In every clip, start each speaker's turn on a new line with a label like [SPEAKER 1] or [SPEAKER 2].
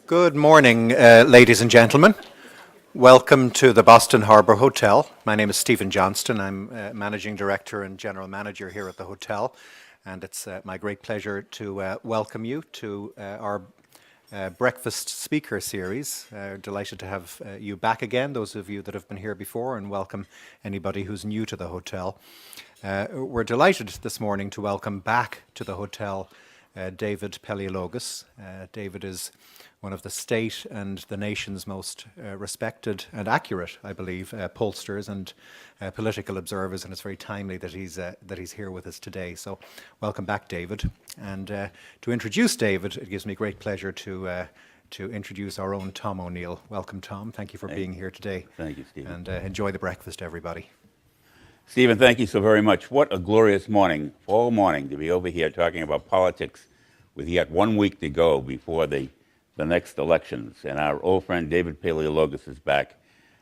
[SPEAKER 1] Good morning, ladies and gentlemen. Welcome to the Boston Harbor Hotel. My name is Stephen Johnston. I'm Managing Director and General Manager here at the hotel, and it's my great pleasure to welcome you to our breakfast speaker series. Delighted to have you back again, those of you that have been here before, and welcome anybody who's new to the hotel. We're delighted this morning to welcome back to the hotel David Paleologos. David is one of the state and the nation's most respected and accurate, I believe, pollsters and political observers, and it's very timely that he's here with us today. So, welcome back, David. And to introduce David, it gives me great pleasure to introduce our own Tom O'Neill. Welcome, Tom. Thank you for being here today.
[SPEAKER 2] Thank you, Stephen.
[SPEAKER 1] And enjoy the breakfast, everybody.
[SPEAKER 2] Stephen, thank you so very much. What a glorious morning, all morning, to be over here talking about politics with yet 1 week to go before the next elections. And our old friend David Paleologos is back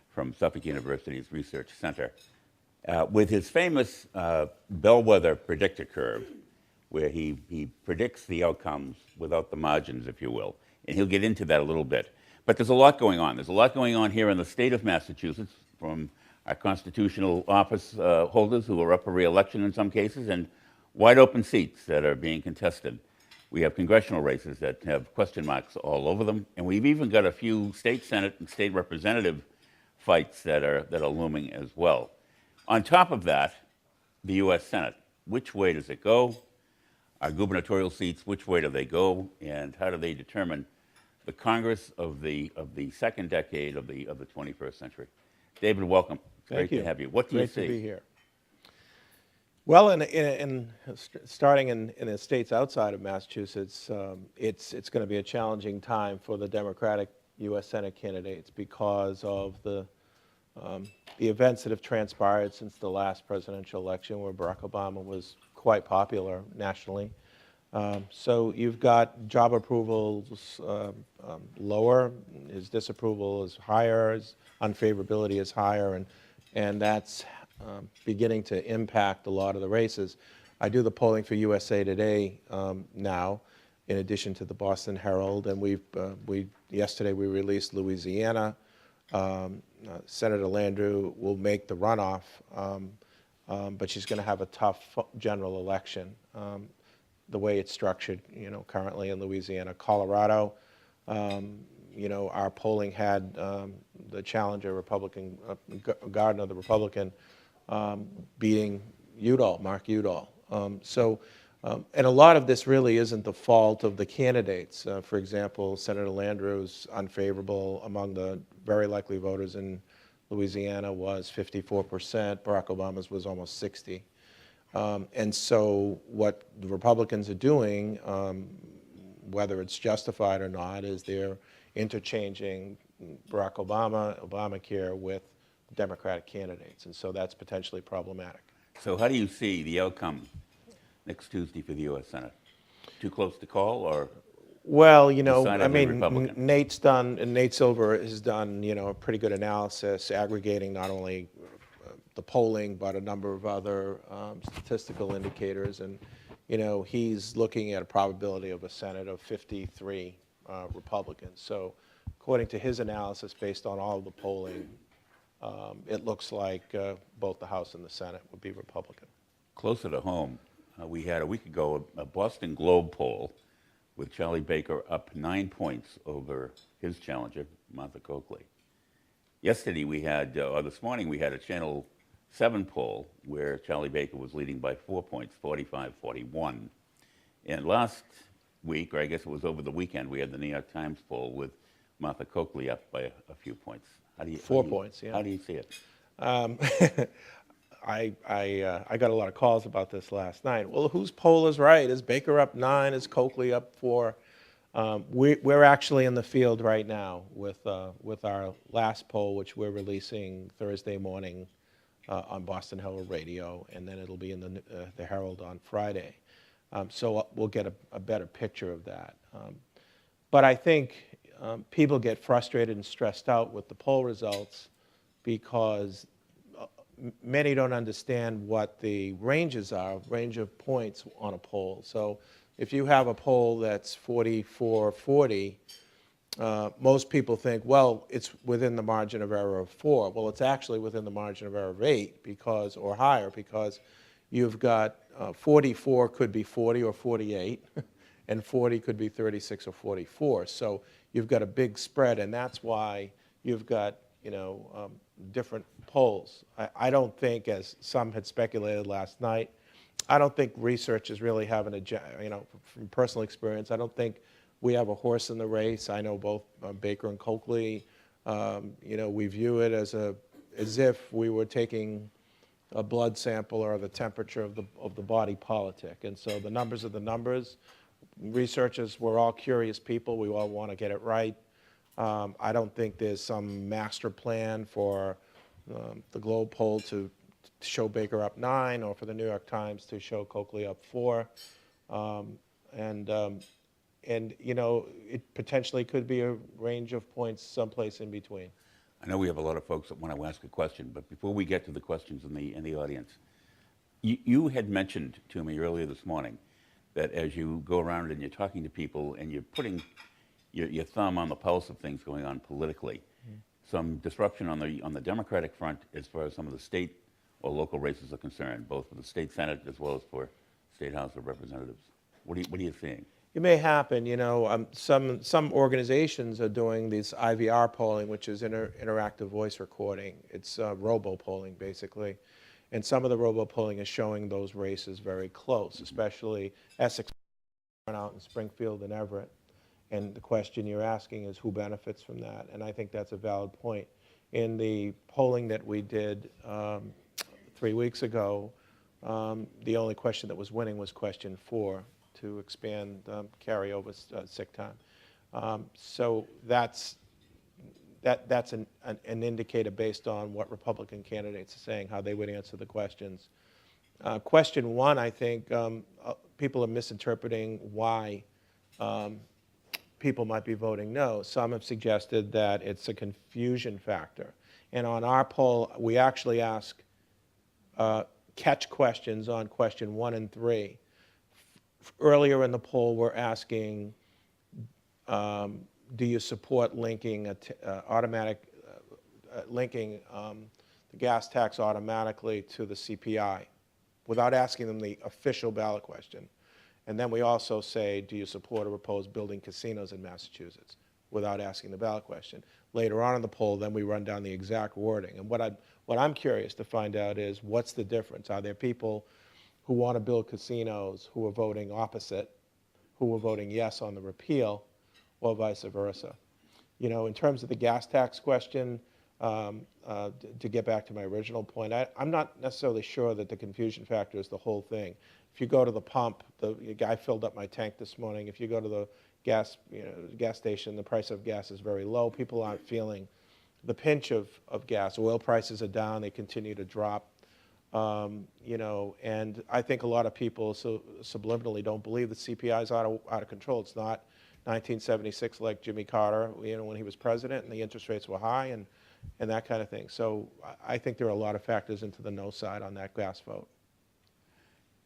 [SPEAKER 2] from Suffolk University's Research Center with his famous bellwether predictor curve, where he predicts the outcomes without the margins, if you will. And he'll get into that a little bit. But there's a lot going on. There's a lot going on here in the state of Massachusetts from our constitutional office holders who are up for re-election in some cases, and wide open seats that are being contested. We have congressional races that have question marks all over them, and we've even got a few state senate and state representative fights that are looming as well. On top of that, the U.S. Senate. Which way does it go? Our gubernatorial seats, which way do they go, and how do they determine the Congress of the second decade of the 21st century? David, welcome.
[SPEAKER 3] Thank you.
[SPEAKER 2] Great to have you. What do you see?
[SPEAKER 3] Great to be here. Well, starting in the states outside of Massachusetts, it's going to be a challenging time for the Democratic U.S. Senate candidates because of the events that have transpired since the last presidential election, where Barack Obama was quite popular nationally. So you've got job approvals lower, his disapproval is higher, his unfavorability is higher, and that's beginning to impact a lot of the races. I do the polling for USA Today now, in addition to the Boston Herald, and yesterday we released Louisiana. Senator Landrieu will make the runoff, but she's going to have a tough general election. The way it's structured, currently in Louisiana. Colorado, our polling had the challenger Republican, Gardner, the Republican, beating Mark Udall. And a lot of this really isn't the fault of the candidates. For example, Senator Landrieu's unfavorable among the very likely voters in Louisiana was 54%. Barack Obama's was almost 60%. And so what the Republicans are doing, whether it's justified or not, is they're interchanging Barack Obama, Obamacare with Democratic candidates. And so that's potentially problematic.
[SPEAKER 2] So how do you see the outcome next Tuesday for the U.S. Senate? Too close to call, or?
[SPEAKER 3] Well, Nate Silver has done, a pretty good analysis, aggregating not only the polling, but a number of other statistical indicators. And, he's looking at a probability of a Senate of 53 Republicans. So according to his analysis, based on all of the polling, it looks like both the House and the Senate would be Republican.
[SPEAKER 2] Closer to home, we had a week ago a Boston Globe poll with Charlie Baker up 9 points over his challenger, Martha Coakley. Yesterday this morning we had a Channel 7 poll where Charlie Baker was leading by 4 points, 45-41. And last week, or I guess it was over the weekend, we had the New York Times poll with Martha Coakley up by a few points.
[SPEAKER 3] 4 points, yeah.
[SPEAKER 2] How do you see it?
[SPEAKER 3] I got a lot of calls about this last night. Well, whose poll is right? Is Baker up 9? Is Coakley up 4? We're actually in the field right now with our last poll, which we're releasing Thursday morning on Boston Herald Radio, and then it'll be in the Herald on Friday. So we'll get a better picture of that. But I think people get frustrated and stressed out with the poll results because many don't understand what the ranges are, range of points on a poll. So if you have a poll that's 44-40, most people think, well, it's within the margin of error of 4. Well, it's actually within the margin of error of 8 because, or higher, because you've got 44 could be 40 or 48, and 40 could be 36 or 44. So you've got a big spread, and that's why you've got, different polls. I don't think, as some had speculated last night, I don't think researchers really have from personal experience, I don't think we have a horse in the race. I know both Baker and Coakley, we view it as if we were taking a blood sample or the temperature of the body politic. And so the numbers are the numbers. Researchers, we're all curious people. We all want to get it right. I don't think there's some master plan for the Globe poll to show Baker up 9 or for the New York Times to show Coakley up 4. And it potentially could be a range of points someplace in between.
[SPEAKER 2] I know we have a lot of folks that want to ask a question, but before we get to the questions in the audience, you had mentioned to me earlier this morning that as you go around and you're talking to people and you're putting your thumb on the pulse of things going on politically, some disruption on the Democratic front as far as some of the state or local races are concerned, both for the state Senate as well as for State House of Representatives. What are you seeing?
[SPEAKER 3] It may happen. Some organizations are doing this IVR polling, which is interactive voice recording. It's robo-polling, basically. And some of the robo-polling is showing those races very close, especially Essex out in Springfield and Everett. And the question you're asking is who benefits from that? And I think that's a valid point. In the polling that we did 3 weeks ago, the only question that was winning was question 4. To expand carryover sick time. So that's an indicator based on what Republican candidates are saying, how they would answer the questions. Question 1, I think people are misinterpreting why people might be voting no. Some have suggested that it's a confusion factor. And on our poll, we actually ask catch questions on question 1 and 3. Earlier in the poll, we're asking, do you support linking linking the gas tax automatically to the CPI, without asking them the official ballot question? And then we also say, do you support or oppose building casinos in Massachusetts, without asking the ballot question? Later on in the poll, then we run down the exact wording. And what I'm curious to find out is, what's the difference? Are there people who want to build casinos who are voting opposite, who are voting yes on the repeal, or vice versa? In terms of the gas tax question, to get back to my original point, I'm not necessarily sure that the confusion factor is the whole thing. If you go to the pump, the guy filled up my tank this morning. If you go to the gas station, the price of gas is very low. People aren't feeling the pinch of gas. Oil prices are down. They continue to drop. And I think a lot of people subliminally don't believe that CPI is out of control. It's not 1976 like Jimmy Carter, when he was president and the interest rates were high and that kind of thing. So I think there are a lot of factors into the no side on that gas vote.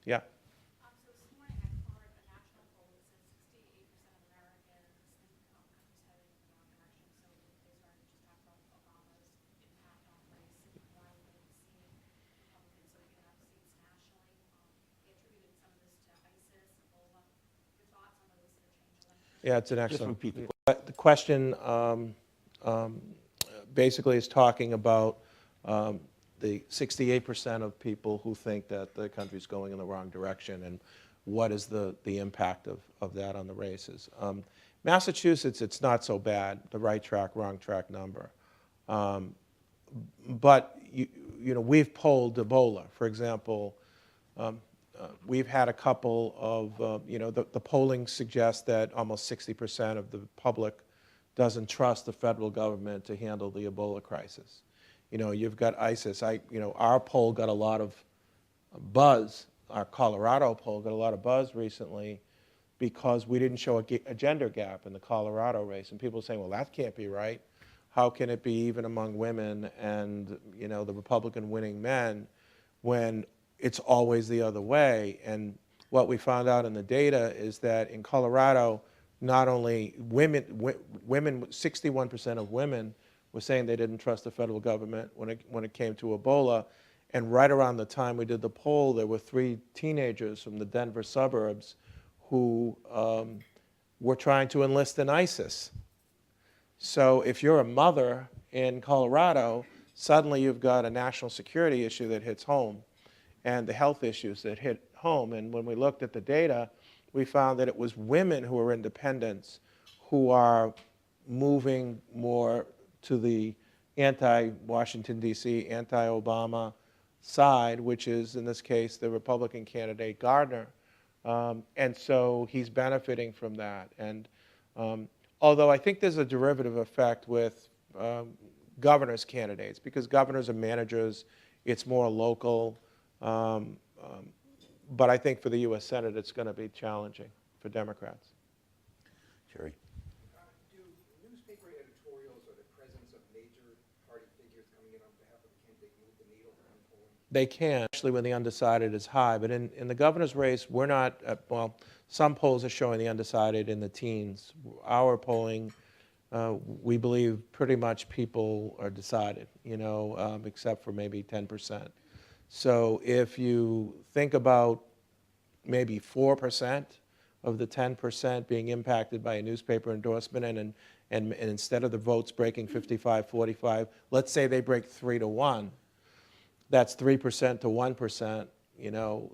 [SPEAKER 3] Yeah.
[SPEAKER 4] So this morning I heard a national poll that said 68% of Americans think the country's heading in the wrong direction. So they started to just talk about Obama's impact on race and why we haven't seen Republicans sort of get out of seats nationally. They attributed some of this to ISIS, Ebola. Your thoughts on whether this is a change in them?
[SPEAKER 3] Yeah, it's an excellent.
[SPEAKER 2] Just repeat
[SPEAKER 3] The question basically is talking about the 68% of people who think that the country's going in the wrong direction, and what is the impact of that on the races. Massachusetts, it's not so bad, the right track, wrong track number. But we've polled Ebola. For example, we've had a couple of, the polling suggests that almost 60% of the public doesn't trust the federal government to handle the Ebola crisis. You've got ISIS. Our poll got a lot of buzz. Our Colorado poll got a lot of buzz recently because we didn't show a gender gap in the Colorado race. And people are saying, well, that can't be right. How can it be even among women and, the Republican winning men when it's always the other way? And what we found out in the data is that in Colorado, not only women, women, 61% of women were saying they didn't trust the federal government when it came to Ebola. And right around the time we did the poll, there were 3 teenagers from the Denver suburbs who were trying to enlist in ISIS. So if you're a mother in Colorado, suddenly you've got a national security issue that hits home and the health issues that hit home. And when we looked at the data, we found that it was women who are independents who are moving more to the anti-Washington, D.C., anti-Obama side, which is, in this case, the Republican candidate Gardner. And so he's benefiting from that. And although I think there's a derivative effect with governors' candidates, because governors are managers, it's more local. But I think for the U.S. Senate, it's going to be challenging for Democrats.
[SPEAKER 2] Jerry.
[SPEAKER 5] Do newspaper editorials or the presence of major party figures coming in on behalf of the candidate move the needle on polling?
[SPEAKER 3] They can, especially when the undecided is high. But in the governor's race, we're not, well, some polls are showing the undecided in the teens. Our polling, we believe pretty much people are decided, except for maybe 10%. So if you think about maybe 4% of the 10% being impacted by a newspaper endorsement, and instead of the votes breaking 55-45, let's say they break 3-1, that's 3% to 1%,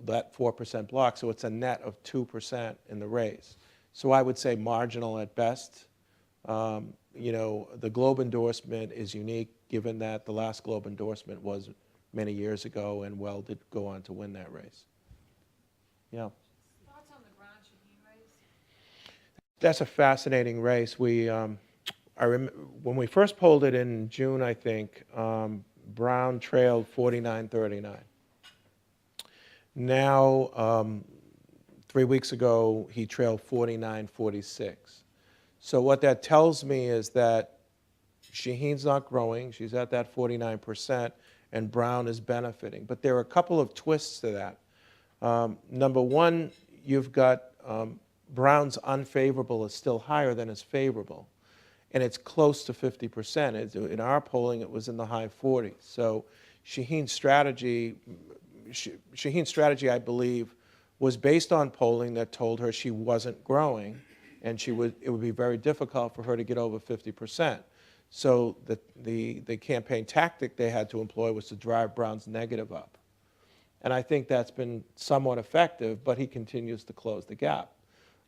[SPEAKER 3] that 4% block. So it's a net of 2% in the race. So I would say marginal at best. The Globe endorsement is unique, given that the last Globe endorsement was many years ago, and well did go on to win that race. Yeah.
[SPEAKER 4] Thoughts on the Brown-Shaheen race?
[SPEAKER 3] That's a fascinating race. When we first polled it in June, I think, Brown trailed 49-39. Now, 3 weeks ago, he trailed 49-46. So what that tells me is that Shaheen's not growing. She's at that 49%, and Brown is benefiting. But there are a couple of twists to that. Number one, you've got Brown's unfavorable is still higher than his favorable, and it's close to 50%. In our polling, it was in the high 40s. So Shaheen's strategy, I believe, was based on polling that told her she wasn't growing, and it would be very difficult for her to get over 50%. So the campaign tactic they had to employ was to drive Brown's negative up. And I think that's been somewhat effective, but he continues to close the gap.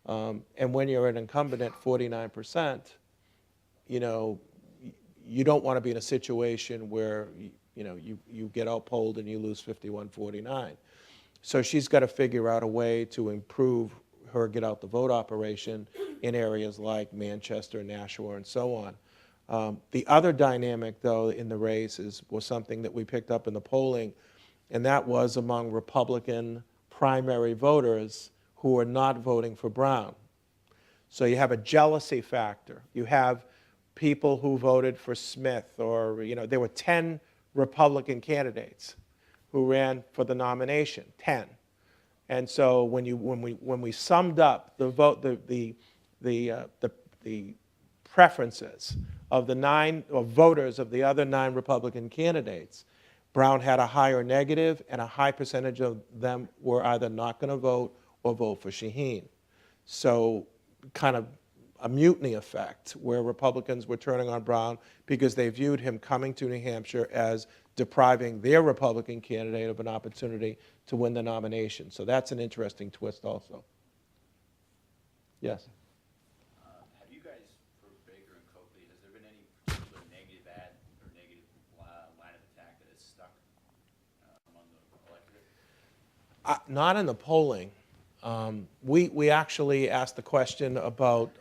[SPEAKER 3] And when you're an incumbent at 49%, you don't want to be in a situation where you get outpolled and you lose 51-49. So she's got to figure out a way to improve her get out the vote operation in areas like Manchester, Nashua, and so on. The other dynamic, though, in the race was something that we picked up in the polling, and that was among Republican primary voters who are not voting for Brown. So you have a jealousy factor. You have people who voted for Smith, or there were 10 Republican candidates who ran for the nomination, 10. And so when we summed up the vote, the preferences of the 9 voters of the other 9 Republican candidates, Brown had a higher negative, and a high percentage of them were either not going to vote or vote for Shaheen. So kind of a mutiny effect where Republicans were turning on Brown because they viewed him coming to New Hampshire as depriving their Republican candidate of an opportunity to win the nomination. So that's an interesting twist also. Yes?
[SPEAKER 6] Have you guys, for Baker and Coakley, has there been any particular negative ad or negative line of attack that has stuck among the electorate?
[SPEAKER 3] Not in the polling. We actually asked the question about,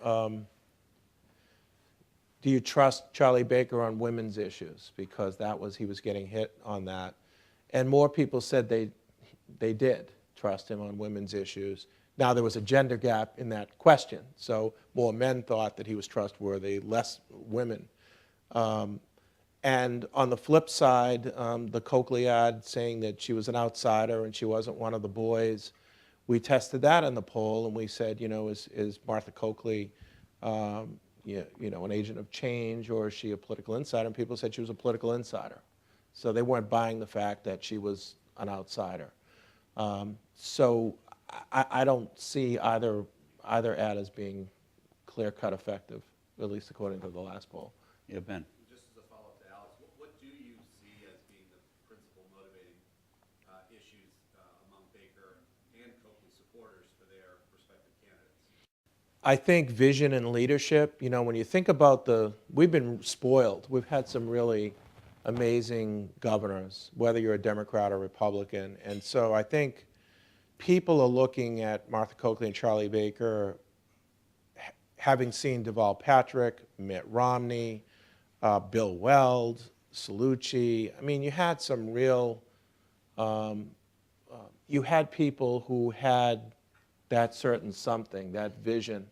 [SPEAKER 3] do you trust Charlie Baker on women's issues? Because he was getting hit on that. And more people said they did trust him on women's issues. Now, there was a gender gap in that question, so more men thought that he was trustworthy, less women. And on the flip side, the Coakley ad saying that she was an outsider and she wasn't one of the boys we tested that in the poll, and we said, is Martha Coakley, an agent of change, or is she a political insider? And people said she was a political insider. So they weren't buying the fact that she was an outsider. So I don't see either ad as being clear-cut effective, at least according to the last poll.
[SPEAKER 2] Yeah, Ben.
[SPEAKER 6] Just as a follow-up to Alex, what do you see as being the principal motivating issues among Baker and Coakley supporters for their respective candidates?
[SPEAKER 3] I think vision and leadership. When you think about we've been spoiled. We've had some really amazing governors, whether you're a Democrat or Republican. And so I think people are looking at Martha Coakley and Charlie Baker, having seen Deval Patrick, Mitt Romney, Bill Weld, Cellucci. I mean, you had some real, you had people who had that certain something, that vision.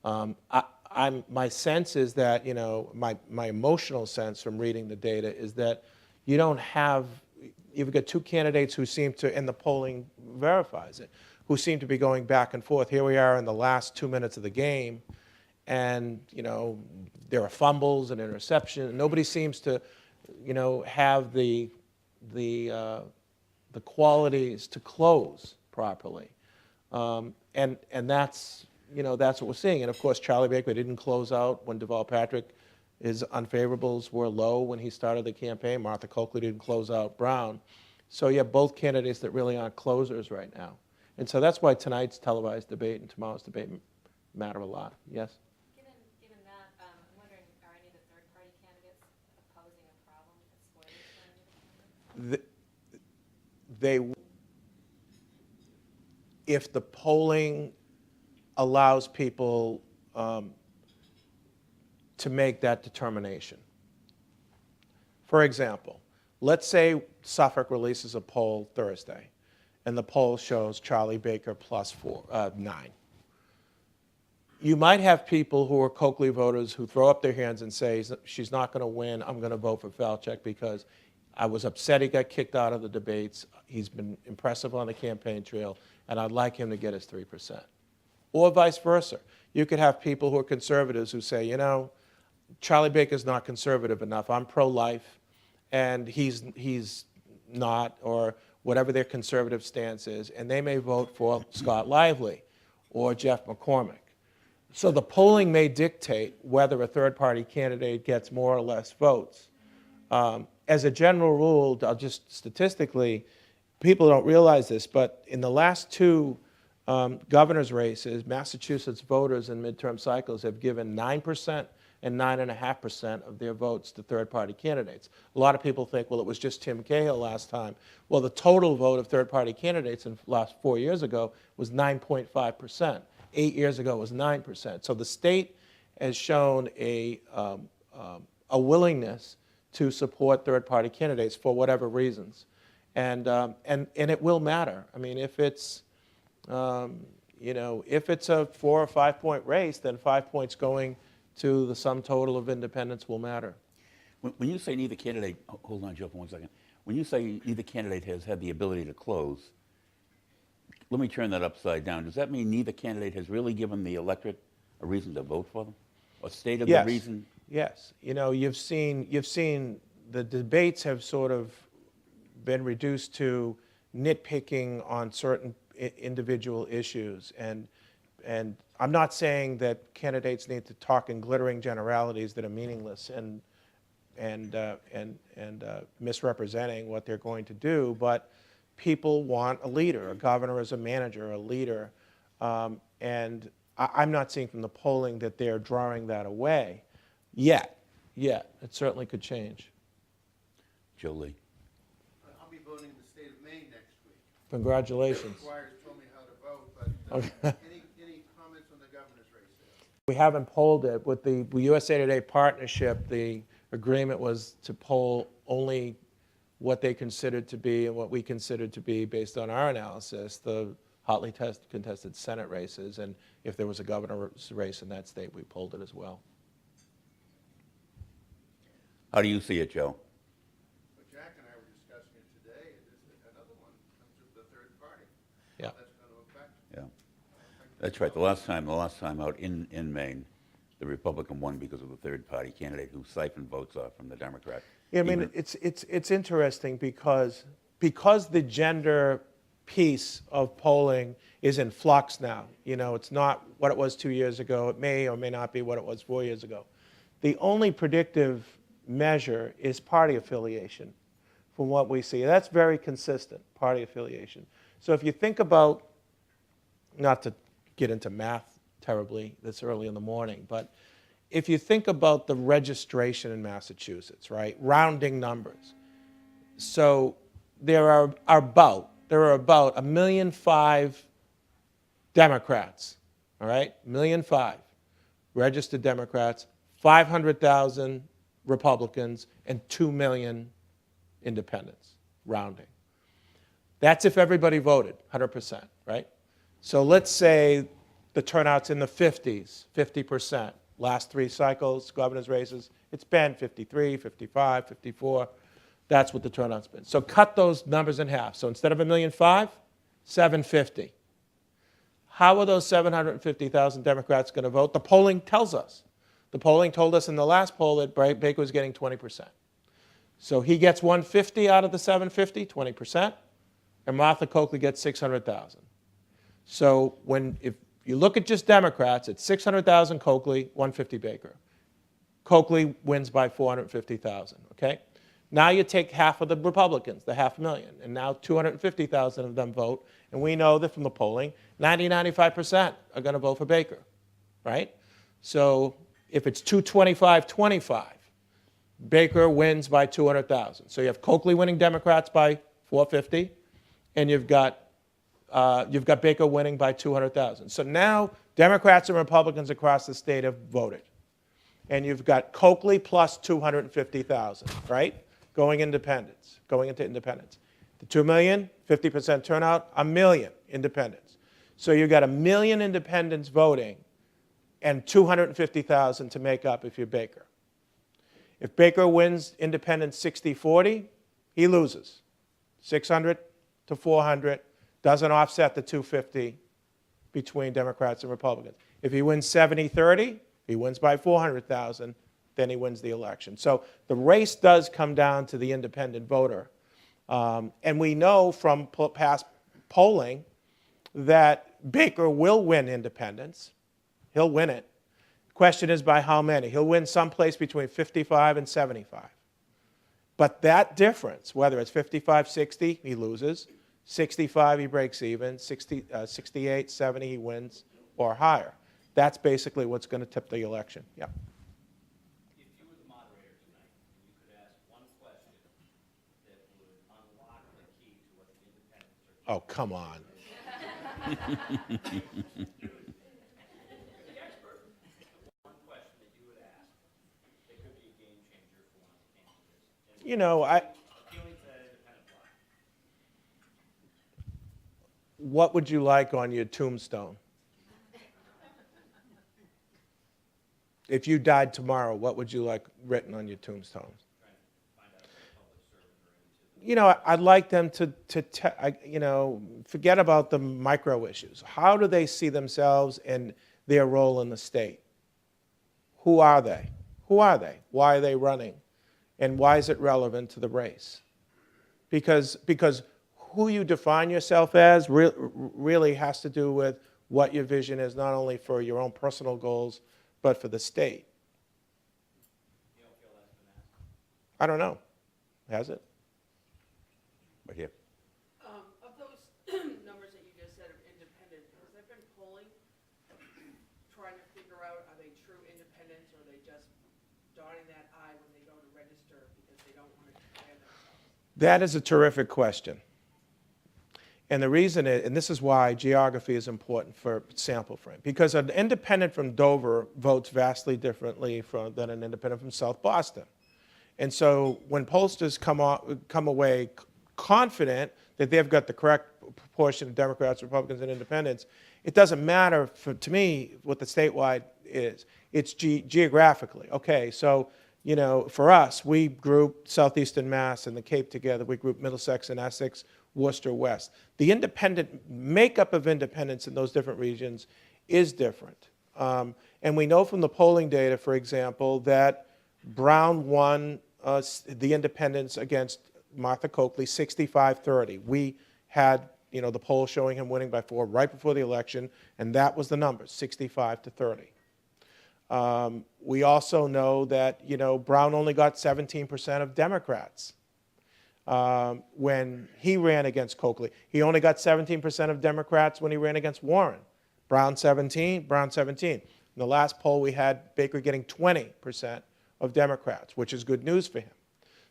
[SPEAKER 3] My sense is that, my emotional sense from reading the data is that you've got two candidates who seem to, and the polling verifies it, who seem to be going back and forth. Here we are in the last 2 minutes of the game, and, there are fumbles and interceptions. Nobody seems to, have the qualities to close properly. And that's what we're seeing. And of course, Charlie Baker didn't close out when Deval Patrick, his unfavorables were low when he started the campaign. Martha Coakley didn't close out Brown. So you have both candidates that really aren't closers right now. And so that's why tonight's televised debate and tomorrow's debate matter a lot. Yes?
[SPEAKER 4] Given that, I'm wondering, are any of the third-party candidates posing a problem with spoilers?
[SPEAKER 3] If the polling allows people to make that determination. For example, let's say Suffolk releases a poll Thursday, and the poll shows Charlie Baker plus 9. You might have people who are Coakley voters who throw up their hands and say, she's not going to win, I'm going to vote for Falchuk because I was upset he got kicked out of the debates, he's been impressive on the campaign trail, and I'd like him to get his 3%. Or vice versa. You could have people who are conservatives who say, Charlie Baker's not conservative enough, I'm pro-life, and he's not, or whatever their conservative stance is, and they may vote for Scott Lively or Jeff McCormick. So the polling may dictate whether a third-party candidate gets more or less votes. As a general rule, just statistically, people don't realize this, but in the last two governor's races, Massachusetts voters in midterm cycles have given 9% and 9.5% of their votes to third-party candidates. A lot of people think, well, it was just Tim Cahill last time. Well, the total vote of third-party candidates in the last 4 years ago was 9.5%. 8 years ago was 9%. So the state has shown a willingness to support third-party candidates for whatever reasons. And it will matter. I mean, if it's, if it's a 4 or 5 point race, then 5 points going to the sum total of independents will matter.
[SPEAKER 2] When you say neither candidate, hold on, Joe, for 1 second. When you say neither candidate has had the ability to close, let me turn that upside down. Does that mean neither candidate has really given the electorate a reason to vote for them? Or stated the reason?
[SPEAKER 3] Yes. You've seen the debates have sort of been reduced to nitpicking on certain individual issues. And I'm not saying that candidates need to talk in glittering generalities that are meaningless and misrepresenting what they're going to do, but people want a leader. A governor is a manager, a leader. And I'm not seeing from the polling that they're drawing that away yet. It certainly could change.
[SPEAKER 2] Joe Lee.
[SPEAKER 7] I'll be voting in the state of Maine next week.
[SPEAKER 3] Congratulations.
[SPEAKER 7] Squires told me how to vote, but any comments on the governor's race there?
[SPEAKER 3] We haven't polled it. With the USA Today partnership, the agreement was to poll only what they considered to be and what we considered to be, based on our analysis, the hotly contested Senate races. And if there was a governor's race in that state, we polled it as well.
[SPEAKER 2] How do you see it, Joe?
[SPEAKER 7] Well, Jack and I were discussing it today, and there's another one comes with the third party.
[SPEAKER 3] Yeah.
[SPEAKER 7] How that's going to affect
[SPEAKER 2] That's right. The last time out in Maine, the Republican won because of the third-party candidate who siphoned votes off from the Democrat.
[SPEAKER 3] Yeah, I mean, it's interesting because the gender piece of polling is in flux now. You know, it's not what it was 2 years ago. It may or may not be what it was 4 years ago. The only predictive measure is party affiliation from what we see. That's very consistent, party affiliation. So if you think about, not to get into math terribly this early in the morning, but if you think about the registration in Massachusetts, right, rounding numbers. So there are about 1.5 million Democrats, all right, 1.5 million registered Democrats, 500,000 Republicans, and 2 million independents, rounding. That's if everybody voted, 100%, right? So let's say the turnout's in the 50s, 50%. Last 3 cycles, governor's races, it's been 53, 55, 54. That's what the turnout's been. So cut those numbers in half. So instead of 1.5 million, 750. How are those 750,000 Democrats going to vote? The polling tells us. The polling told us in the last poll that Baker was getting 20%. So he gets 150 out of the 750, 20%, and Martha Coakley gets 600,000. So if you look at just Democrats, it's 600,000 Coakley, 150 Baker. Coakley wins by 450,000, okay? Now you take half of the Republicans, the 500,000, and now 250,000 of them vote, and we know that from the polling, 95% are going to vote for Baker, right? So if it's 225-25, Baker wins by 200,000. So you have Coakley winning Democrats by 450, and you've got Baker winning by 200,000. So now Democrats and Republicans across the state have voted. And you've got Coakley plus 250,000, right? Going into independents. The 2 million, 50% turnout, 1 million independents. So you've got 1 million independents voting and 250,000 to make up if you're Baker. If Baker wins independents 60-40, he loses. 600 to 400. Doesn't offset the 250 between Democrats and Republicans. If he wins 70-30, he wins by 400,000, then he wins the election. So the race does come down to the independent voter. And we know from past polling that Baker will win independents. He'll win it. Question is by how many? He'll win someplace between 55 and 75. But that difference, whether it's 55-60, he loses. 65, he breaks even. 68, 70, he wins, or higher. That's basically what's going to tip the election. Yeah.
[SPEAKER 6] If you were the moderator tonight, and you could ask one question that would unlock the key to what the independents are.
[SPEAKER 3] Oh, come on.
[SPEAKER 6] The expert. One question that you would ask that could be a game changer for one of the candidates.
[SPEAKER 3] You know,
[SPEAKER 6] Appealing to that independent bloc.
[SPEAKER 3] what would you like on your tombstone? If you died tomorrow, what would you like written on your tombstone? You know, I'd like them to forget about the micro issues. How do they see themselves and their role in the state? Who are they? Who are they? Why are they running? And why is it relevant to the race? Because who you define yourself as really has to do with what your vision is, not only for your own personal goals, but for the state.
[SPEAKER 6] You don't feel that's been asked?
[SPEAKER 3] I don't know. Has it?
[SPEAKER 2] Right here.
[SPEAKER 8] Of those numbers that you just said of independent, has there been polling trying to figure out, are they true independents or are they just dotting that I when they go to register because they don't want to declare themselves?
[SPEAKER 3] That is a terrific question. And the reason is, and this is why geography is important for sample frame, because an independent from Dover votes vastly differently than an independent from South Boston. And so when pollsters come away confident that they've got the correct proportion of Democrats, Republicans, and independents, it doesn't matter to me what the statewide is. It's geographically. Okay, so for us, we group Southeastern Mass and the Cape together. We group Middlesex and Essex, Worcester West. The independent makeup of independents in those different regions is different. And we know from the polling data, for example, that Brown won the independents against Martha Coakley 65-30. We had the poll showing him winning by 4 right before the election, and that was the number, 65-30. We also know that Brown only got 17% of Democrats when he ran against Coakley. He only got 17% of Democrats when he ran against Warren. Brown 17, Brown 17. In the last poll, we had Baker getting 20% of Democrats, which is good news for him.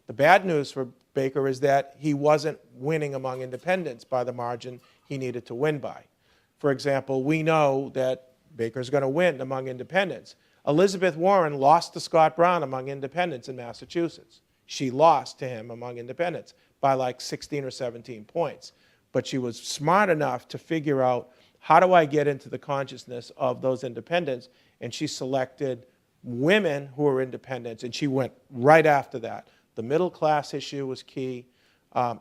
[SPEAKER 3] The bad news for Baker is that he wasn't winning among independents by the margin he needed to win by. For example, we know that Baker's going to win among independents. Elizabeth Warren lost to Scott Brown among independents in Massachusetts. She lost to him among independents by like 16 or 17 points. But she was smart enough to figure out, how do I get into the consciousness of those independents? And she selected women who are independents, and she went right after that. The middle class issue was key.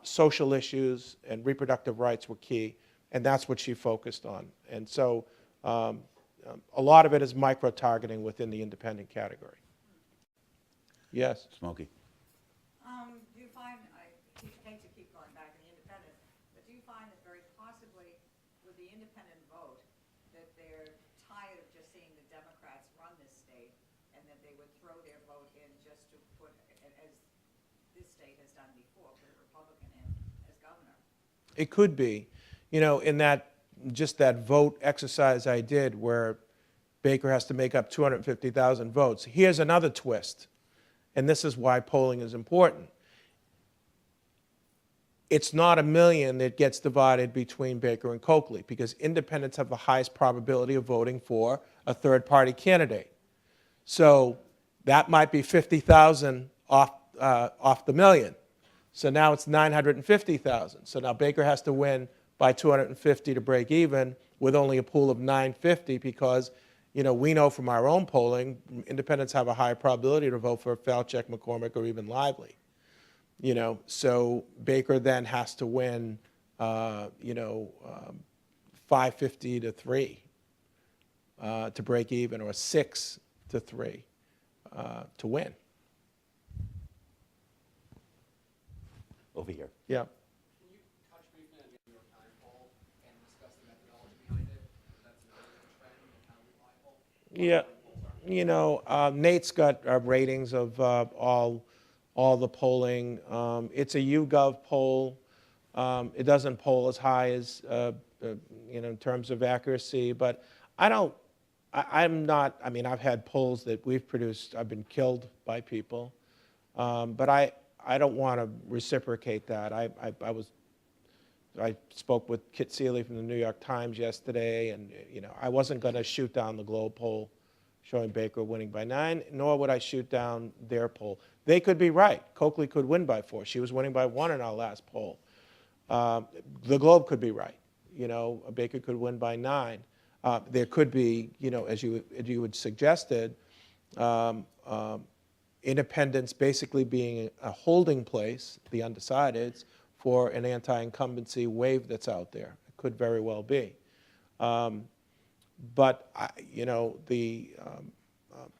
[SPEAKER 3] Social issues and reproductive rights were key, and that's what she focused on. And so a lot of it is micro-targeting within the independent category. Yes?
[SPEAKER 2] Smokey.
[SPEAKER 9] Do you find, I hate to keep going back to the independent, but do you find that very possibly with the independent vote, that they're tired of just seeing the Democrats run this state, and that they would throw their vote in just to put, as this state has done before, put a Republican in as governor?
[SPEAKER 3] It could be. In just that vote exercise I did where Baker has to make up 250,000 votes, here's another twist, and this is why polling is important. It's not 1 million that gets divided between Baker and Coakley, because independents have the highest probability of voting for a third-party candidate. So that might be 50,000 off the million. So now it's 950,000. So now Baker has to win by 250 to break even, with only a pool of 950, because we know from our own polling, independents have a higher probability to vote for Falchuk, McCormick, or even Lively. So Baker then has to win, 550 to 3 to break even, or 6 to 3 to win.
[SPEAKER 2] Over here.
[SPEAKER 3] Yeah.
[SPEAKER 5] Can you touch briefly on the New York Times poll and discuss the methodology behind it? That's an earlier trend and how reliable?
[SPEAKER 3] Yeah. Nate's got ratings of all the polling. It's a YouGov poll. It doesn't poll as high as in terms of accuracy, but I'm not. I mean, I've had polls that we've produced. I've been killed by people, but I don't want to reciprocate that. I spoke with Kit Seeley from the New York Times yesterday, and I wasn't going to shoot down the Globe poll showing Baker winning by 9, nor would I shoot down their poll. They could be right. Coakley could win by 4. She was winning by 1 in our last poll. The Globe could be right. Baker could win by 9. There could be, as you had suggested, independents basically being a holding place, the undecideds, for an anti-incumbency wave that's out there. It could very well be. But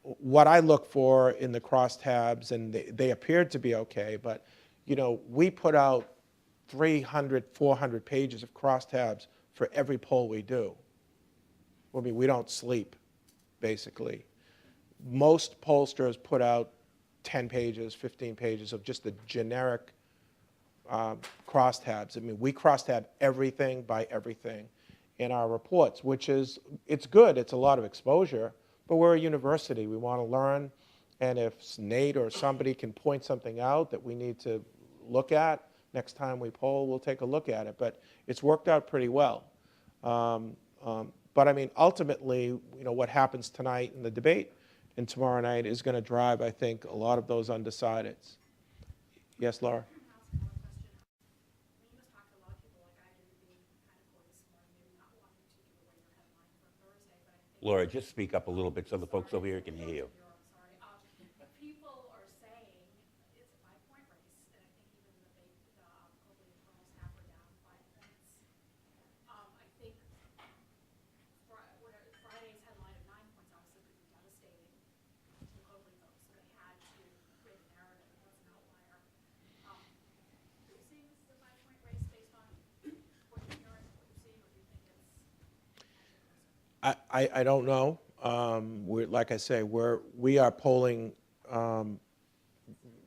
[SPEAKER 3] what I look for in the crosstabs, and they appeared to be okay, but we put out 300, 400 pages of crosstabs for every poll we do. I mean, we don't sleep, basically. Most pollsters put out 10 pages, 15 pages of just the generic crosstabs. I mean, we crosstab everything by everything in our reports, it's good. It's a lot of exposure, but we're a university. We want to learn, and if Nate or somebody can point something out that we need to look at, next time we poll, we'll take a look at it. But it's worked out pretty well. But I mean, ultimately, what happens tonight in the debate and tomorrow night is going to drive, I think, a lot of those undecideds. Yes, Laura?
[SPEAKER 4] Can I ask another question? You must talk to a lot of people like I did at the kind of core this morning, maybe not wanting to give away your headline for Thursday, but I think
[SPEAKER 2] Laura, just speak up a little bit so the folks over here can hear you.
[SPEAKER 4] sorry. People are saying it's a 5-point race, and I think even the Coakley and Charles half are down 5 points. I think Friday
[SPEAKER 3] I don't know. We're, like I say, we are polling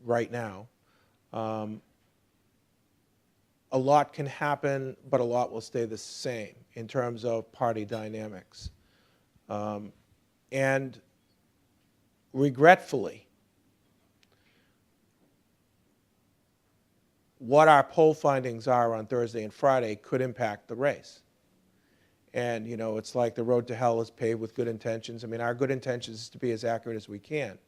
[SPEAKER 3] right now. A lot can happen, but a lot will stay the same in terms of party dynamics. And regretfully, what our poll findings are on Thursday and Friday could impact the race. And, you know, it's like the road to hell is paved with good intentions. I mean, our good intentions is to be as accurate as we can.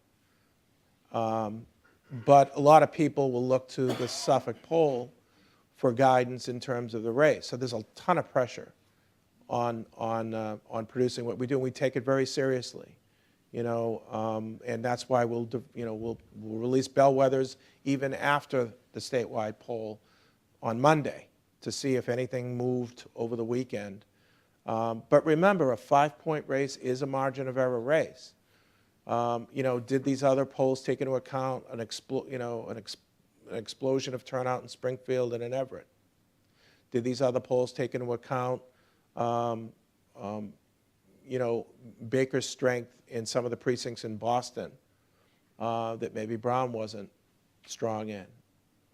[SPEAKER 3] But a lot of people will look to the Suffolk poll for guidance in terms of the race. So there's a ton of pressure on producing what we do. And we take it very seriously, you know, and that's why we'll release bellwethers even after the statewide poll on Monday to see if anything moved over the weekend. But remember, a 5-point race is a margin of error race. You know, did these other polls take into account an explosion of turnout in Springfield and in Everett? Did these other polls take into account, you know, Baker's strength in some of the precincts in Boston that maybe Brown wasn't strong in,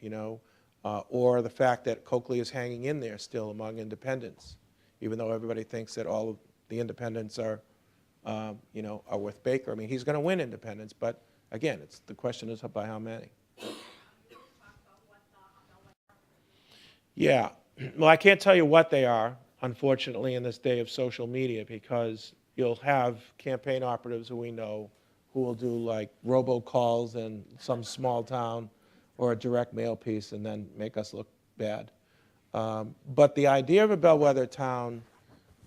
[SPEAKER 3] you know, or the fact that Coakley is hanging in there still among independents, even though everybody thinks that all of the independents are, you know, are with Baker. I mean, he's going to win independents, but again, the question is by how many. Yeah, well, I can't tell you what they are, unfortunately, in this day of social media, because you'll have campaign operatives who we know who will do like robocalls in some small town or a direct mail piece and then make us look bad. But the idea of a bellwether town,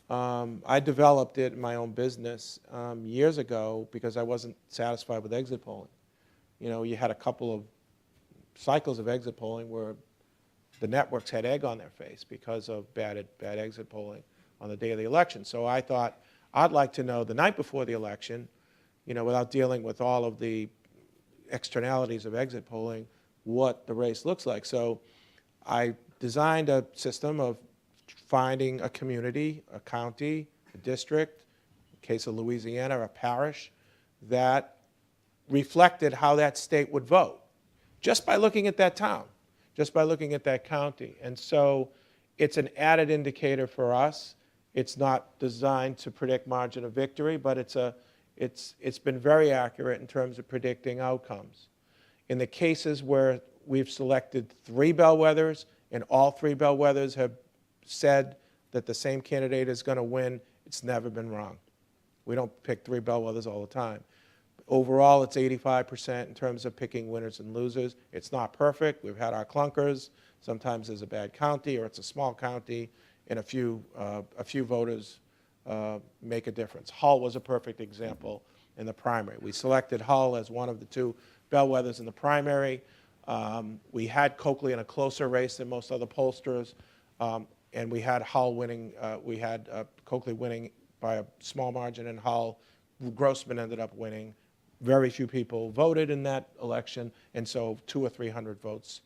[SPEAKER 3] I developed it in my own business years ago because I wasn't satisfied with exit polling. You know, you had a couple of cycles of exit polling where the networks had egg on their face because of bad exit polling on the day of the election. So I thought, I'd like to know the night before the election, you know, without dealing with all of the externalities of exit polling, what the race looks like. So I designed a system of finding a community, a county, a district, in the case of Louisiana, a parish, that reflected how that state would vote, just by looking at that town, just by looking at that county. And so it's an added indicator for us. It's not designed to predict margin of victory, but it's been very accurate in terms of predicting outcomes. In the cases where we've selected 3 bellwethers and all 3 bellwethers have said that the same candidate is going to win, it's never been wrong. We don't pick 3 bellwethers all the time. Overall, it's 85% in terms of picking winners and losers. It's not perfect. We've had our clunkers. Sometimes there's a bad county or it's a small county and a few voters make a difference. Hull was a perfect example in the primary. We selected Hull as one of the 2 bellwethers in the primary. We had Coakley in a closer race than most other pollsters, and we had Hull winning. We had Coakley winning by a small margin in Hull. Grossman ended up winning. Very few people voted in that election, and so 200 or 300 votes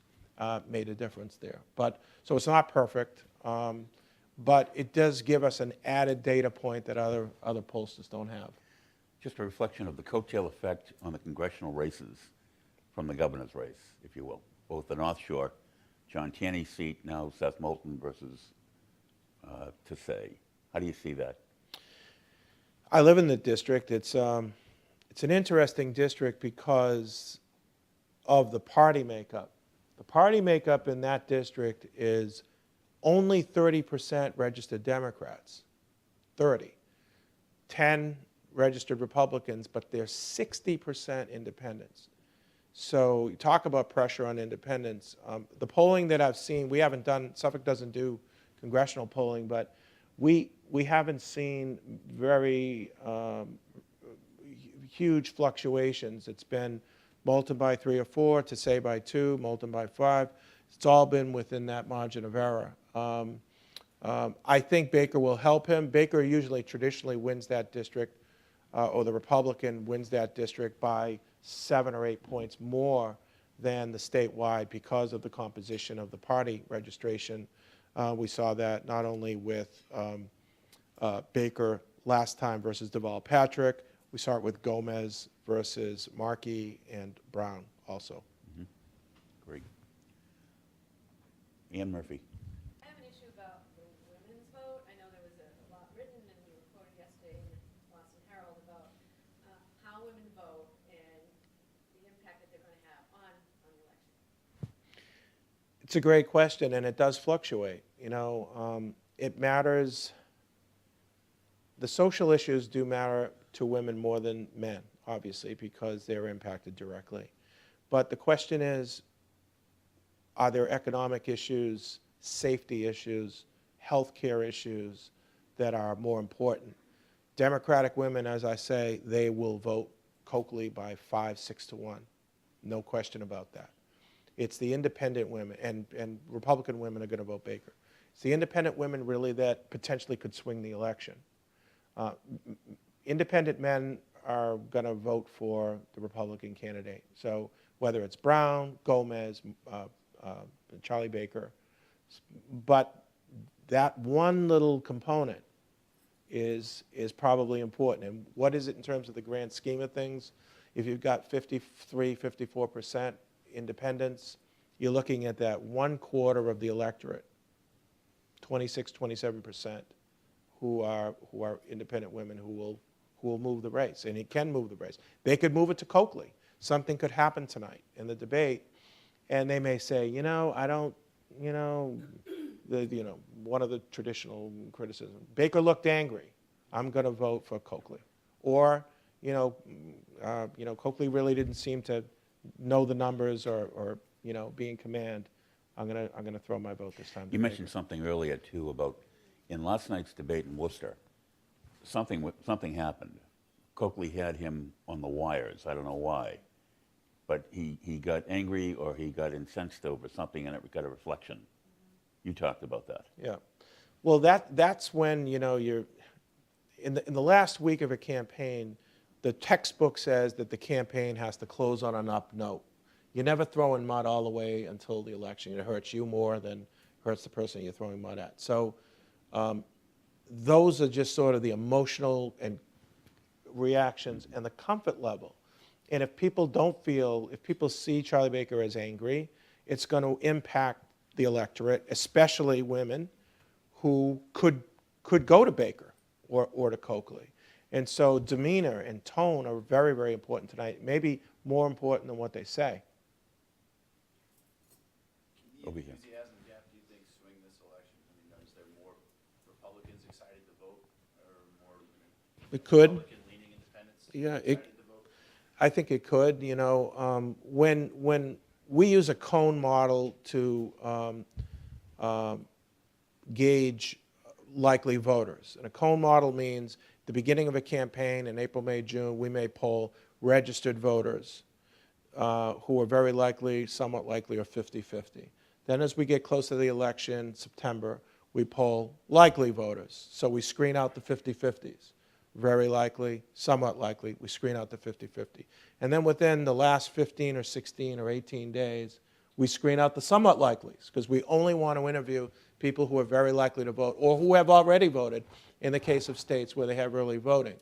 [SPEAKER 3] made a difference there. So it's not perfect, but it does give us an added data point that other pollsters don't have.
[SPEAKER 2] Just a reflection of the coattail effect on the congressional races from the governor's race, if you will, both the North Shore, John Tierney's seat, now Seth Moulton versus Tassay. How do you see that?
[SPEAKER 3] I live in the district. It's an interesting district because of the party makeup. The party makeup in that district is only 30% registered Democrats, 30. 10 registered Republicans, but they're 60% independents. So you talk about pressure on independents. The polling that I've seen, we haven't done, Suffolk doesn't do congressional polling, but we haven't seen very huge fluctuations. It's been Moulton by 3 or 4, Tassay by 2, Moulton by 5. It's all been within that margin of error. I think Baker will help him. Baker usually traditionally wins that district, or the Republican wins that district by 7 or 8 points more than the statewide because of the composition of the party registration. We saw that not only with Baker last time versus Deval Patrick. We saw it with Gomez versus Markey and Brown also.
[SPEAKER 2] Great. Ann Murphy.
[SPEAKER 4] I have an issue about the women's vote. I know there was a lot written, and you were quoted yesterday in the Boston Herald about how women vote and the impact that they're going to have on the election.
[SPEAKER 3] It's a great question, and it does fluctuate. You know, it matters. The social issues do matter to women more than men, obviously, because they're impacted directly. But the question is, are there economic issues, safety issues, healthcare issues that are more important? Democratic women, as I say, they will vote Coakley by 5, 6 to 1. No question about that. It's the independent women, and Republican women are going to vote Baker. It's the independent women really that potentially could swing the election. Independent men are going to vote for the Republican candidate. So whether it's Brown, Gomez, Charlie Baker, but that one little component is probably important. And what is it in terms of the grand scheme of things? If you've got 53, 54% independents, you're looking at that 1/4 of the electorate, 26, 27%, who are independent women who will move the race, and it can move the race. They could move it to Coakley. Something could happen tonight in the debate, and they may say, you know, I don't, you know, one of the traditional criticisms, Baker looked angry. I'm going to vote for Coakley. Or, Coakley really didn't seem to know the numbers or be in command. I'm going to throw my vote this time.
[SPEAKER 2] You mentioned something earlier, too, about in last night's debate in Worcester, something happened. Coakley had him on the wires. I don't know why. But he got angry or he got incensed over something, and it got a reflection. You talked about that.
[SPEAKER 3] Yeah. Well, that's when, you're in the last week of a campaign, the textbook says that the campaign has to close on an up note. You never throw in mud all the way until the election. It hurts you more than hurts the person you're throwing mud at. So those are just sort of the emotional and reactions and the comfort level. And if people see Charlie Baker as angry, it's going to impact the electorate, especially women who could go to Baker or to Coakley. And so demeanor and tone are very, very important tonight, maybe more important than what they say.
[SPEAKER 6] Can the
[SPEAKER 2] Over here.
[SPEAKER 6] enthusiasm gap, do you think, swing this election? I mean, is there more Republicans excited to vote or more
[SPEAKER 3] It could.
[SPEAKER 6] Republican-leaning independents
[SPEAKER 3] Yeah,
[SPEAKER 6] excited to vote?
[SPEAKER 3] I think it could. When we use a cone model to gauge likely voters, and a cone model means the beginning of a campaign in April, May, June, we may poll registered voters who are very likely, somewhat likely, or 50-50. Then as we get closer to the election, September, we poll likely voters. So we screen out the 50-50s. Very likely, somewhat likely, we screen out the 50-50. And then within the last 15 or 16 or 18 days, we screen out the somewhat likelies, because we only want to interview people who are very likely to vote or who have already voted in the case of states where they have early voting.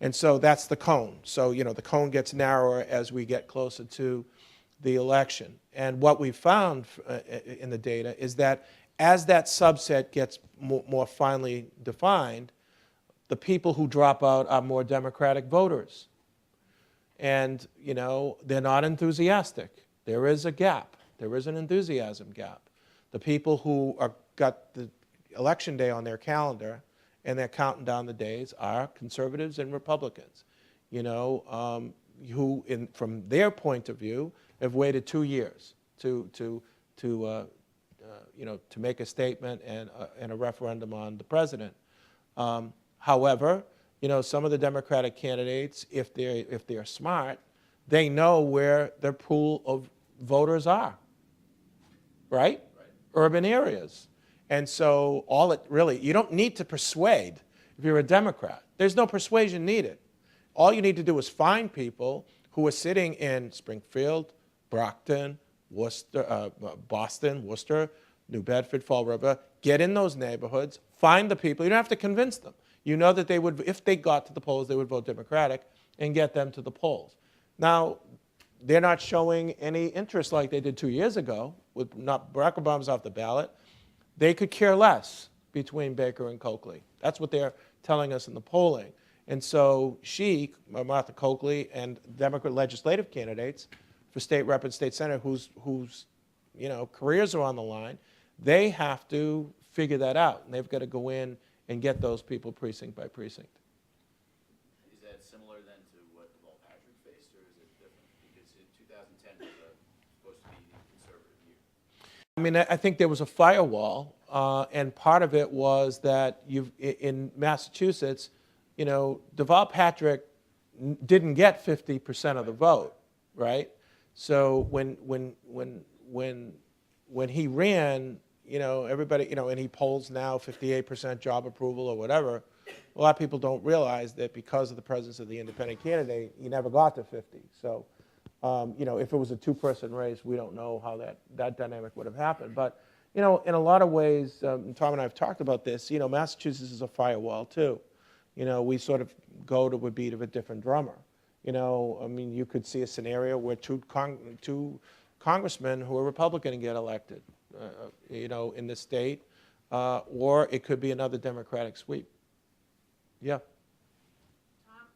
[SPEAKER 3] And so that's the cone. So, the cone gets narrower as we get closer to the election. And what we found in the data is that as that subset gets more finely defined, the people who drop out are more Democratic voters. And, they're not enthusiastic. There is a gap. There is an enthusiasm gap. The people who got the election day on their calendar and they're counting down the days are conservatives and Republicans, who, from their point of view, have waited 2 years to make a statement and a referendum on the president. However, some of the Democratic candidates, if they're smart, they know where their pool of voters are, right? Urban areas. And so you don't need to persuade if you're a Democrat. There's no persuasion needed. All you need to do is find people who are sitting in Springfield, Brockton, Worcester, Boston, Worcester, New Bedford, Fall River, get in those neighborhoods, find the people. You don't have to convince them. You know that they would, if they got to the polls, they would vote Democratic and get them to the polls. Now, they're not showing any interest like they did 2 years ago with not Barack Obama's off the ballot. They could care less between Baker and Coakley. That's what they're telling us in the polling. And so she, Martha Coakley, and Democrat legislative candidates for state rep and state senator whose careers are on the line, they have to figure that out. And they've got to go in and get those people precinct by precinct.
[SPEAKER 6] Is that similar then to what Deval Patrick faced, or is it different? Because in 2010 was supposed to be the conservative year.
[SPEAKER 3] I mean, I think there was a firewall, and part of it was that in Massachusetts, Deval Patrick didn't get 50% of the vote, right? So when he ran, everybody, and he polls now 58% job approval or whatever, a lot of people don't realize that because of the presence of the independent candidate, he never got to 50. So, if it was a two-person race, we don't know how that dynamic would have happened. But, in a lot of ways, Tom and I have talked about this, Massachusetts is a firewall too. We sort of go to a beat of a different drummer. You could see a scenario where two congressmen who are Republican get elected, in the state, or it could be another Democratic sweep. Yeah.
[SPEAKER 4] Tom,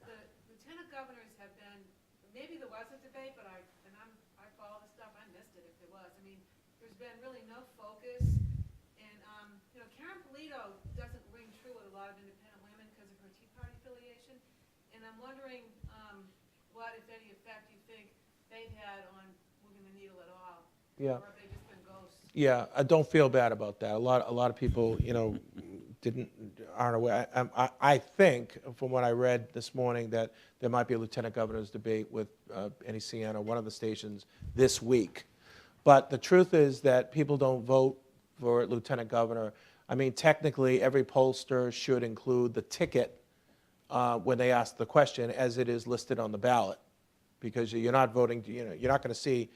[SPEAKER 4] the lieutenant governors have been, maybe there was a debate, but I follow this stuff, I missed it if there was. There's been really no focus, and, Karen Polito doesn't ring true with a lot of independent women because of her Tea Party affiliation, and I'm wondering what, if any, effect you think they've had on moving the needle at all?
[SPEAKER 3] Yeah.
[SPEAKER 4] Or have they just been ghosts?
[SPEAKER 3] Yeah, I don't feel bad about that. A lot of people, aren't aware. I think, from what I read this morning, that there might be a lieutenant governor's debate with NECN or one of the stations this week. But the truth is that people don't vote for lieutenant governor. Technically, every pollster should include the ticket when they ask the question, as it is listed on the ballot, because you're not voting. You're not going to see,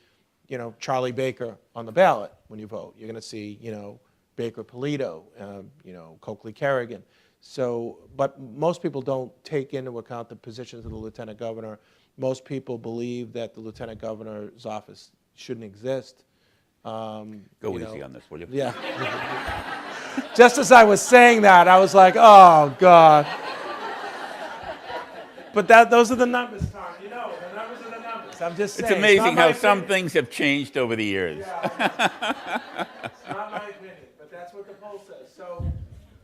[SPEAKER 3] Charlie Baker on the ballot when you vote. You're going to see, Baker Polito, Coakley Kerrigan. So, but most people don't take into account the positions of the lieutenant governor. Most people believe that the lieutenant governor's office shouldn't exist.
[SPEAKER 2] Go easy on this, will you?
[SPEAKER 3] Yeah. Just as I was saying that, I was like, oh, God. But those are the numbers, Tom. The numbers are the numbers. I'm just saying.
[SPEAKER 2] It's amazing how some
[SPEAKER 3] opinion.
[SPEAKER 2] things have changed over the years.
[SPEAKER 3] Yeah. It's not my opinion, but that's what the poll says. So,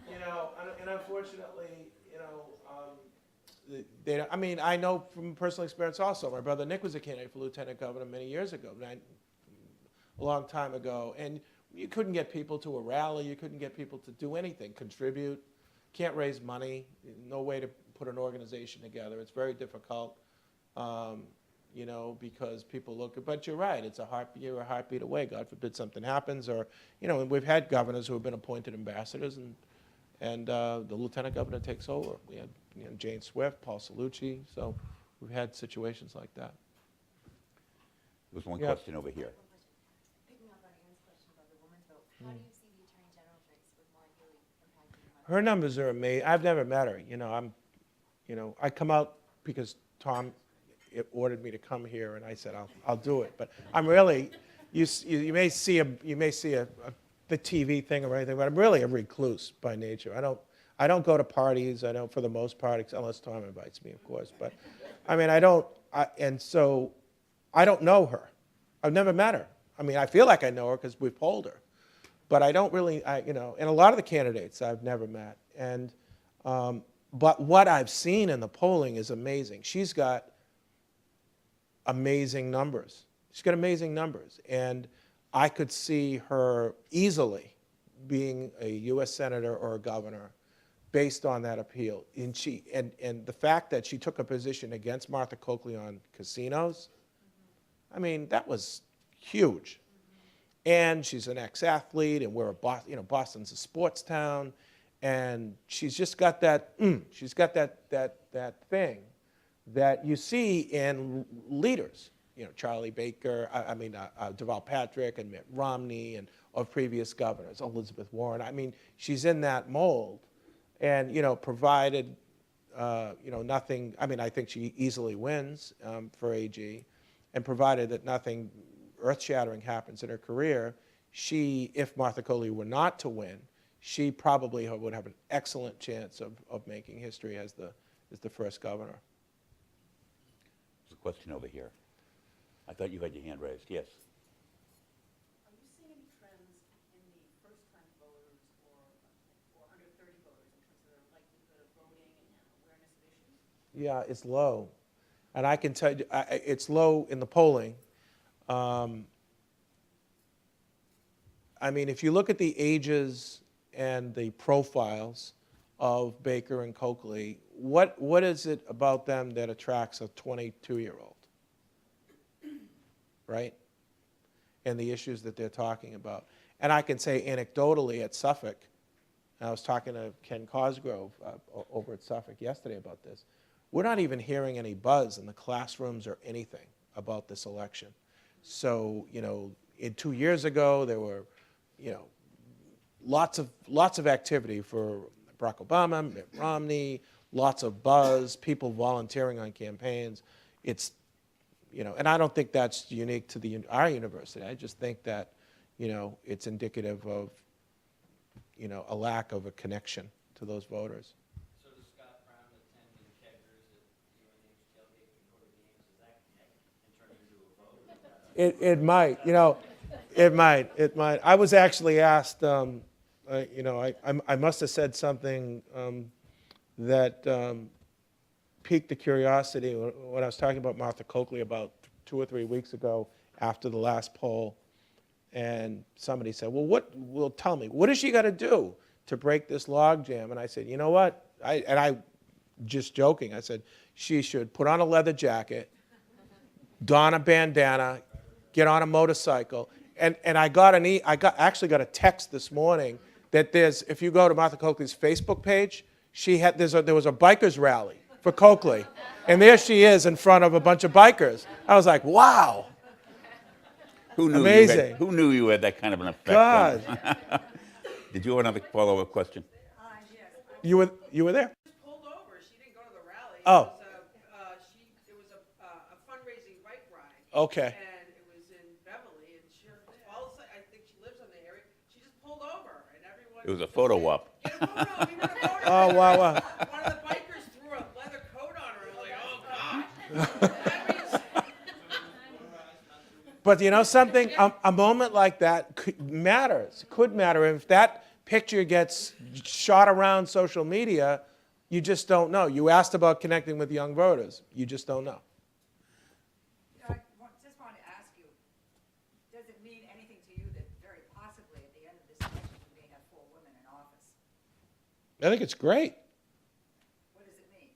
[SPEAKER 3] and unfortunately, I know from personal experience also. My brother Nick was a candidate for lieutenant governor many years ago, a long time ago, and you couldn't get people to a rally. You couldn't get people to do anything, contribute. Can't raise money. No way to put an organization together. It's very difficult, because people look. But you're right. It's you're a heartbeat away. God forbid something happens, or and we've had governors who have been appointed ambassadors, and the lieutenant governor takes over. We had Jane Swift, Paul Cellucci. So we've had situations like that.
[SPEAKER 2] There's one
[SPEAKER 3] Yeah.
[SPEAKER 2] question over here.
[SPEAKER 10] Picking up on Ann's question about the women's vote, how do you see the Attorney General's race with Maureen Healy impacting the
[SPEAKER 3] Her numbers are amazing. I've never met her. I come out because Tom ordered me to come here, and I said I'll do it. But I'm really, you may see the TV thing or anything, but I'm really a recluse by nature. I don't go to parties. I don't, for the most part, unless Tom invites me, of course. But and so I don't know her. I've never met her. I feel like I know her because we've polled her, but I don't really, and a lot of the candidates I've never met. And but what I've seen in the polling is amazing. She's got amazing numbers. She's got amazing numbers, and I could see her easily being a U.S. senator or a governor based on that appeal. And the fact that she took a position against Martha Coakley on casinos, that was huge. And she's an ex-athlete, and Boston's a sports town, and she's just got that. She's got that thing that you see in leaders. Charlie Baker, Deval Patrick, and Mitt Romney, and of previous governors, Elizabeth Warren. I mean, she's in that mold. And, provided, nothing, I mean, I think she easily wins for AG, and provided that nothing earth-shattering happens in her career, she, if Martha Coley were not to win, she probably would have an excellent chance of making history as the first governor.
[SPEAKER 2] There's a question over here. I thought you had your hand raised. Yes.
[SPEAKER 8] Are you seeing any trends in the first-time voters or under 30 voters in terms of their likelihood of voting and awareness of issues?
[SPEAKER 3] Yeah, it's low. And I can tell you, it's low in the polling. I mean, if you look at the ages and the profiles of Baker and Coakley, what is it about them that attracts a 22-year-old, right? And the issues that they're talking about. And I can say anecdotally at Suffolk, I was talking to Ken Cosgrove over at Suffolk yesterday about this, we're not even hearing any buzz in the classrooms or anything about this election. So, 2 years ago, there were, lots of activity for Barack Obama, Mitt Romney, lots of buzz, people volunteering on campaigns. It's, and I don't think that's unique to our university. I just think that, it's indicative of, a lack of a connection to those voters.
[SPEAKER 6] So does Scott Brown attending Keggers at UNH tailgate before the games, does that connect and turn into a vote?
[SPEAKER 3] It might, it might. I was actually asked, I must have said something that piqued the curiosity when I was talking about Martha Coakley about 2 or 3 weeks ago after the last poll. And somebody said, well, tell me, what has she got to do to break this logjam? And I said, you know what? I just joking, I said, she should put on a leather jacket, don a bandana, get on a motorcycle. And I actually got a text this morning that if you go to Martha Coakley's Facebook page, there was a bikers rally for Coakley. And there she is in front of a bunch of bikers. I was like, wow. Amazing.
[SPEAKER 2] Who knew you had that kind of an effect?
[SPEAKER 3] God.
[SPEAKER 2] Did you have another follow-up question?
[SPEAKER 9] Yes.
[SPEAKER 3] You were there?
[SPEAKER 8] She was pulled over. She didn't go to the rally.
[SPEAKER 3] Oh.
[SPEAKER 8] It was a fundraising bike ride.
[SPEAKER 3] Okay.
[SPEAKER 8] And it was in Beverly, and all of a sudden, I think she lives in the area. She just pulled over, and everyone.
[SPEAKER 2] It was a photo op.
[SPEAKER 8] Get a photo. We want a photo.
[SPEAKER 3] Oh, wow.
[SPEAKER 8] One of the bikers threw a leather coat on her. I'm like, oh God.
[SPEAKER 3] But something, a moment like that could matter. If that picture gets shot around social media, you just don't know. You asked about connecting with young voters. You just don't know.
[SPEAKER 9] I just want to ask you, does it mean anything to you that very possibly at the end of this election we may have 4 women in office?
[SPEAKER 3] I think it's great.
[SPEAKER 9] What does it mean?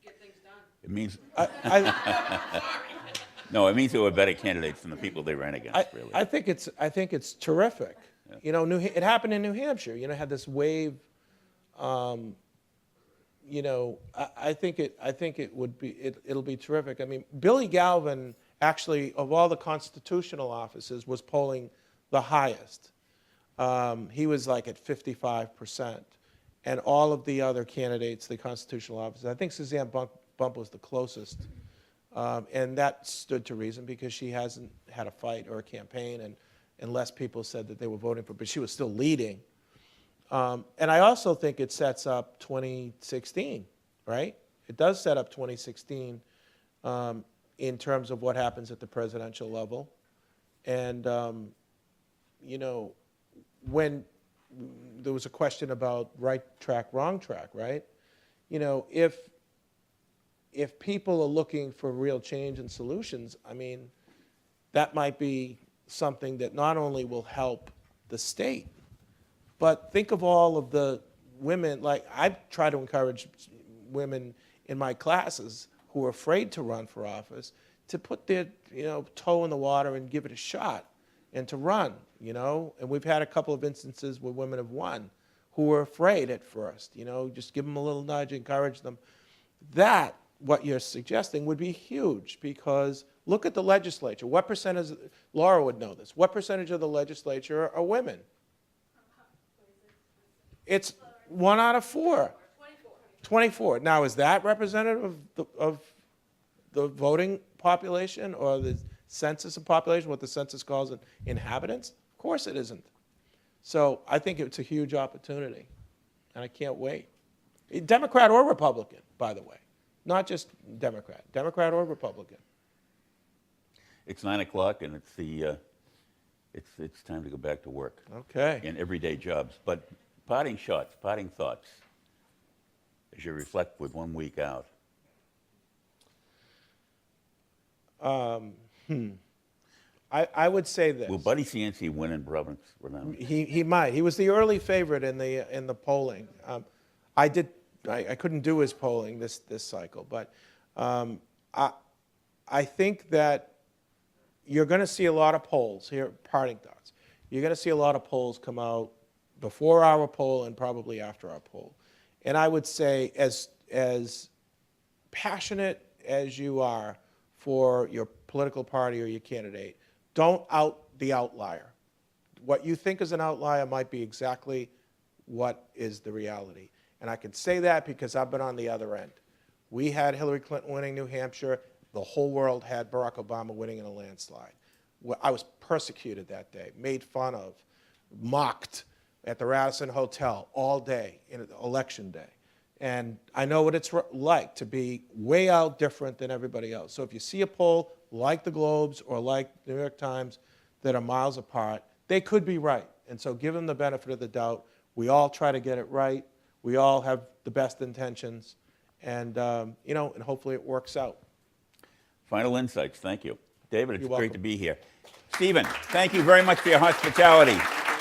[SPEAKER 8] Get things done.
[SPEAKER 2] It means
[SPEAKER 3] I
[SPEAKER 2] no. It means they were better candidates than the people they ran against. Really.
[SPEAKER 3] I think it's terrific.
[SPEAKER 2] Yeah.
[SPEAKER 3] It happened in New Hampshire. Had this wave. I think it'll be terrific. I mean, Billy Galvin actually, of all the constitutional offices, was polling the highest. He was like at 55%, and all of the other candidates, the constitutional offices, I think Suzanne Bump was the closest. And that stood to reason because she hasn't had a fight or a campaign, and less people said that they were voting for her, but she was still leading. And I also think it sets up 2016, right? It does set up 2016 in terms of what happens at the presidential level. And, when there was a question about right track, wrong track, right? If people are looking for real change and solutions, I mean, that might be something that not only will help the state, but think of all of the women, like I try to encourage women in my classes who are afraid to run for office to put their toe in the water and give it a shot and to run, And we've had a couple of instances where women have won who were afraid at first, just give them a little nudge, encourage them. That, what you're suggesting, would be huge because Look at the legislature. What percentage, Laura would know this, what percentage of the legislature are women? It's 1 out of 4. 24. Now, is that representative of the voting population or the census of population, what the census calls it, inhabitants? Of course it isn't. So I think it's a huge opportunity, and I can't wait. Democrat or Republican, by the way. Not just Democrat or Republican.
[SPEAKER 2] It's 9 o'clock, and it's time to go back to work.
[SPEAKER 3] Okay.
[SPEAKER 2] In everyday jobs. But parting shots, parting thoughts, as you reflect with 1 week out.
[SPEAKER 3] I would say this.
[SPEAKER 2] Will Buddy Cianci win in Providence, Rhode Island?
[SPEAKER 3] He might. He was the early favorite in the polling. I couldn't do his polling this cycle, but I think that you're going to see a lot of polls here. Parting thoughts. You're going to see a lot of polls come out before our poll and probably after our poll. And I would say, as passionate as you are for your political party or your candidate, don't out the outlier. What you think is an outlier might be exactly what is the reality. And I can say that because I've been on the other end. We had Hillary Clinton winning New Hampshire. The whole world had Barack Obama winning in a landslide. I was persecuted that day, made fun of, mocked at the Radisson Hotel all day, in election day. And I know what it's like to be way out different than everybody else. So if you see a poll like the Globes or like the New York Times that are miles apart, they could be right. And so give them the benefit of the doubt. We all try to get it right. We all have the best intentions. And, and hopefully it works out.
[SPEAKER 2] Final insights. Thank you. David, it's
[SPEAKER 3] You're
[SPEAKER 2] great
[SPEAKER 3] welcome.
[SPEAKER 2] to be here. Stephen, thank you very much for your hospitality.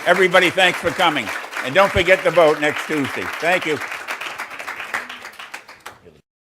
[SPEAKER 2] Everybody, thanks for coming. And don't forget to vote next Tuesday. Thank you.